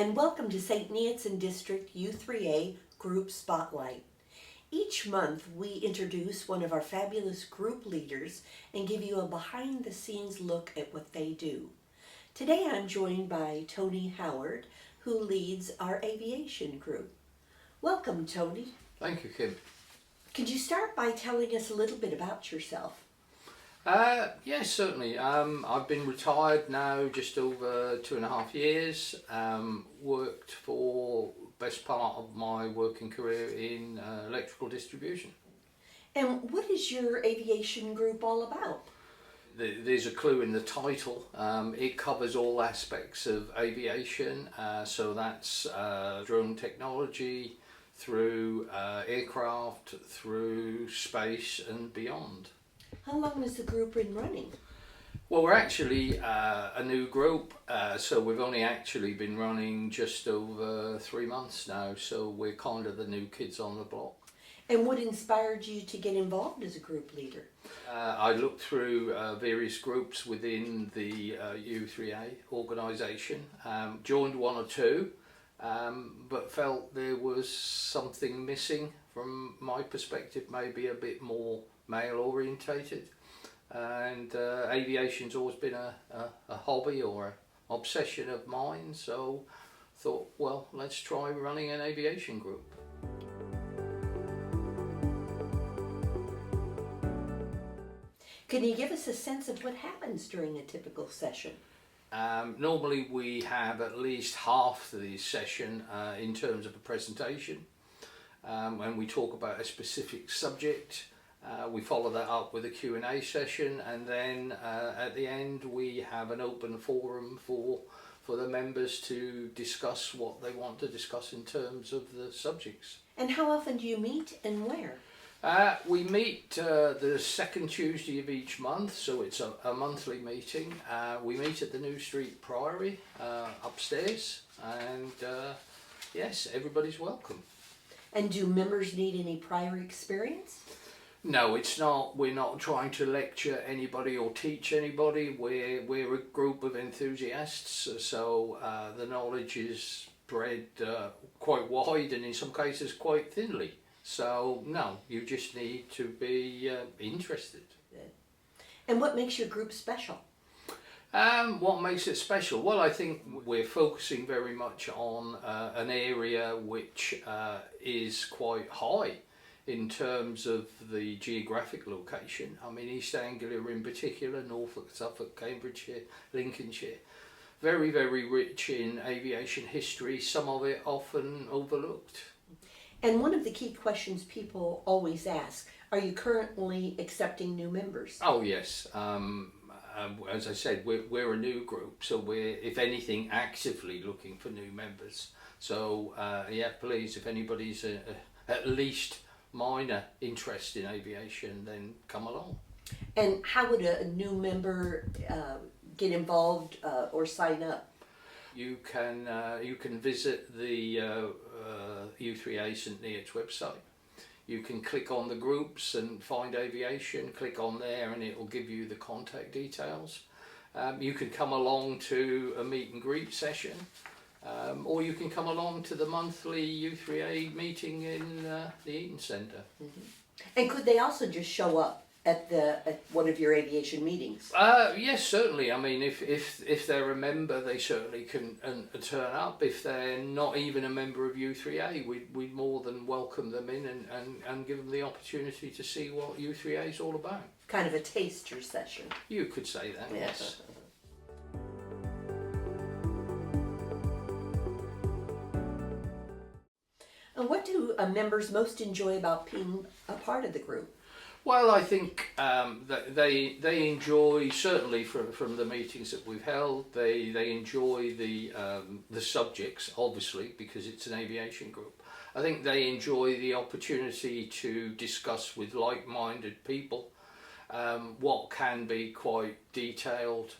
and welcome to St. Neots and District U3A Group Spotlight. Each month we introduce one of our fabulous group leaders and give you a behind-the-scenes look at what they do. Today I'm joined by Tony Howard, who leads our aviation group. Welcome, Tony. Thank you, Kim. Could you start by telling us a little bit about yourself? Yes, certainly. I've been retired now just over 2.5 years. Worked for best part of my working career in electrical distribution. And what is your aviation group all about? There's a clue in the title. It covers all aspects of aviation, so that's drone technology, through aircraft, through space and beyond. How long has the group been running? Well, we're actually a new group, so we've only actually been running just over 3 months now, so we're kind of the new kids on the block. And what inspired you to get involved as a group leader? I looked through various groups within the U3A organisation, joined one or two, but felt there was something missing from my perspective, maybe a bit more male orientated, and aviation's always been a hobby or an obsession of mine, so thought, well, let's try running an aviation group. Can you give us a sense of what happens during a typical session? Normally we have at least half the session in terms of a presentation, when we talk about a specific subject. We follow that up with a Q&A session, and then at the end we have an open forum for the members to discuss what they want to discuss in terms of the subjects. And how often do you meet and where? We meet the second Tuesday of each month, so it's a monthly meeting. We meet at the New Street Priory upstairs, and yes, everybody's welcome. And do members need any prior experience? No, it's not. We're not trying to lecture anybody or teach anybody. We're a group of enthusiasts, so the knowledge is spread quite wide and in some cases quite thinly. So no, you just need to be interested. And what makes your group special? What makes it special? Well, I think we're focusing very much on an area which is quite high in terms of the geographic location. I mean, East Anglia in particular, Norfolk, Suffolk, Cambridgeshire, Lincolnshire, very, very rich in aviation history, some of it often overlooked. And one of the key questions people always ask, are you currently accepting new members? Oh yes, as I said, we're a new group, so we're, if anything, actively looking for new members. So yeah, please, if anybody's at least minor interest in aviation, then come along. And how would a new member get involved or sign up? You can visit the U3A St. Neots website. You can click on the groups and find aviation, click on there and it will give you the contact details. You can come along to a meet and greet session, or you can come along to the monthly U3A meeting in the Eaton Centre. Mm-hmm. And could they also just show up at one of your aviation meetings? Yes, certainly. I mean, if they're a member, they certainly can turn up. If they're not even a member of U3A, we'd more than welcome them in and give them the opportunity to see what U3A is all about. Kind of a taster session. You could say that, yeah. Yes. And what do members most enjoy about being a part of the group? Well, I think that they enjoy, certainly from the meetings that we've held, they enjoy the subjects, obviously, because it's an aviation group. I think they enjoy the opportunity to discuss with like-minded people what can be quite detailed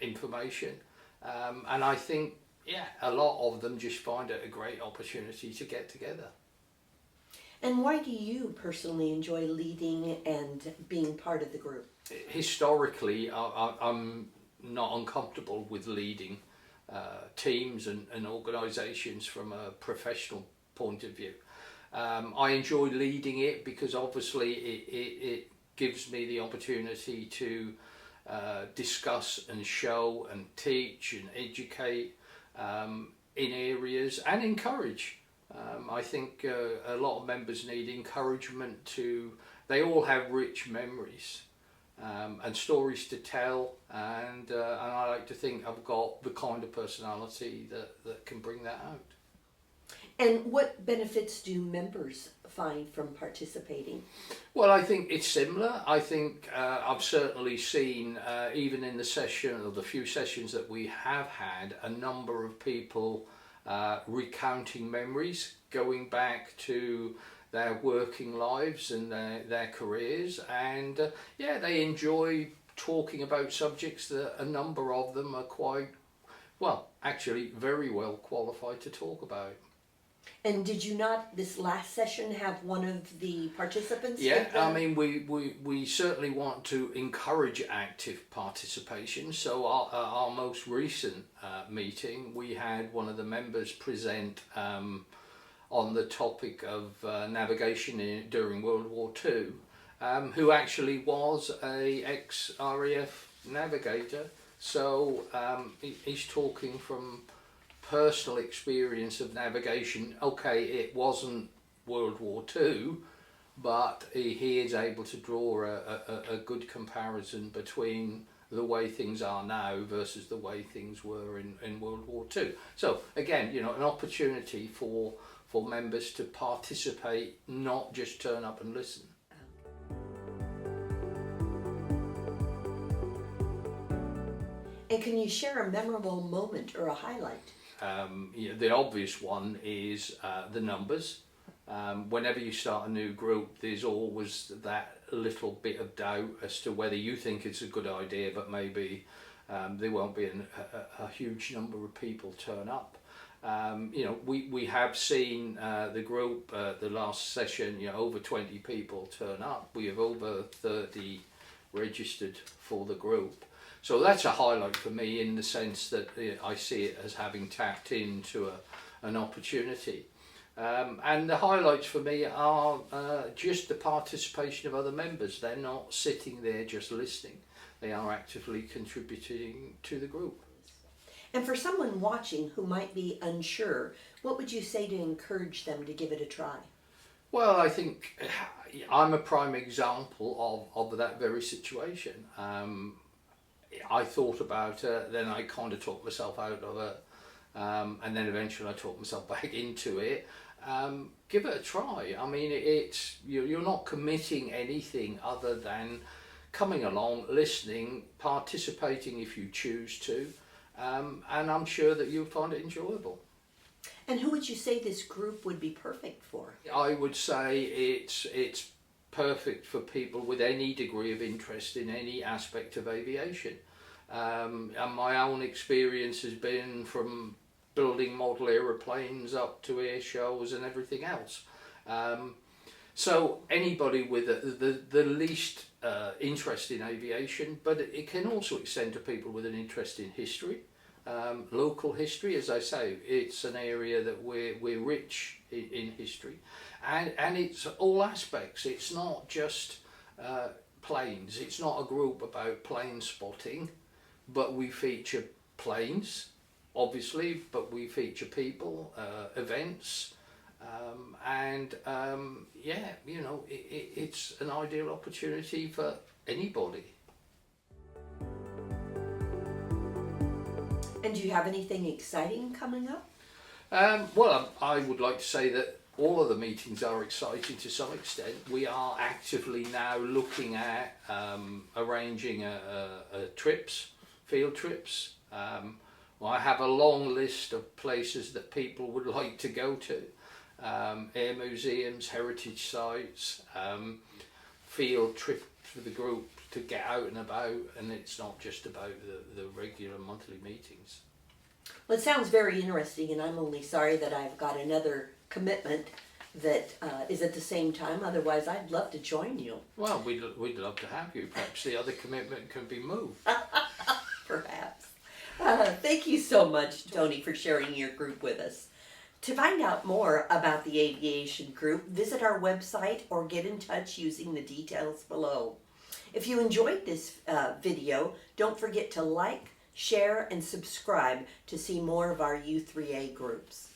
information, and I think, yeah, a lot of them just find it a great opportunity to get together. And why do you personally enjoy leading and being part of the group? Historically, I'm not uncomfortable with leading. teams and organisations from a professional point of view. I enjoy leading it because obviously it gives me the opportunity to discuss and show and teach and educate in areas and encourage. I think a lot of members need encouragement they all have rich memories and stories to tell, and I like to think I've got the kind of personality that can bring that out. And what benefits do members find from participating? Well, I think it's similar. I think I've certainly seen, even in the session or the few sessions that we have had, a number of people recounting memories, going back to their working lives and their careers, and they enjoy talking about subjects that a number of them are quite, well, actually very well qualified to talk about. And did you not, this last session, have one of the participants? Yeah, I mean, we certainly want to encourage active participation. So our most recent meeting, we had one of the members present on the topic of navigation during World War II, who actually was a ex-RAF navigator. So he's talking from personal experience of navigation. Okay, it wasn't World War II, but he is able to draw a good comparison between the way things are now versus the way things were in World War II. So again, an opportunity for members to participate, not just turn up and listen. And can you share a memorable moment or a highlight? The obvious one is the numbers. Whenever you start a new group, there's always that little bit of doubt as to whether you think it's a good idea, but maybe there won't be a huge number of people turn up. We have seen the group, the last session, over 20 people turn up. We have over 30 registered for the group. So that's a highlight for me in the sense that I see it as having tapped into an opportunity. And the highlights for me are just the participation of other members. They're not sitting there just listening. They are actively contributing to the group. And for someone watching who might be unsure, what would you say to encourage them to give it a try? Well, I think I'm a prime example of that very situation. I thought about it, then I kind of talked myself out of it, and then eventually I talked myself back into it. Give it a try. I mean, you're not committing anything other than coming along, listening, participating if you choose to, and I'm sure that you'll find it enjoyable. And who would you say this group would be perfect for? I would say it's perfect for people with any degree of interest in any aspect of aviation. And my own experience has been from building model aeroplanes up to air shows and everything else. So anybody with the least interest in aviation, but it can also extend to people with an interest in history, local history. As I say, it's an area that we're rich in history, and it's all aspects. It's not just planes. It's not a group about plane spotting, but we feature planes, obviously, but we feature people, events, it's an ideal opportunity for anybody. And do you have anything exciting coming up? Well, I would like to say that all of the meetings are exciting to some extent. We are actively now looking at arranging field trips. Well, I have a long list of places that people would like to go to. Air museums, heritage sites, field trips for the group to get out and about, and it's not just about the regular monthly meetings. Well, it sounds very interesting, and I'm only sorry that I've got another commitment that is at the same time. Otherwise, I'd love to join you. Well, we'd love to have you. Perhaps the other commitment can be moved. Perhaps. Thank you so much, Tony, for sharing your group with us. To find out more about the aviation group, visit our website or get in touch using the details below. If you enjoyed this video, don't forget to like, share, and subscribe to see more of our U3A groups.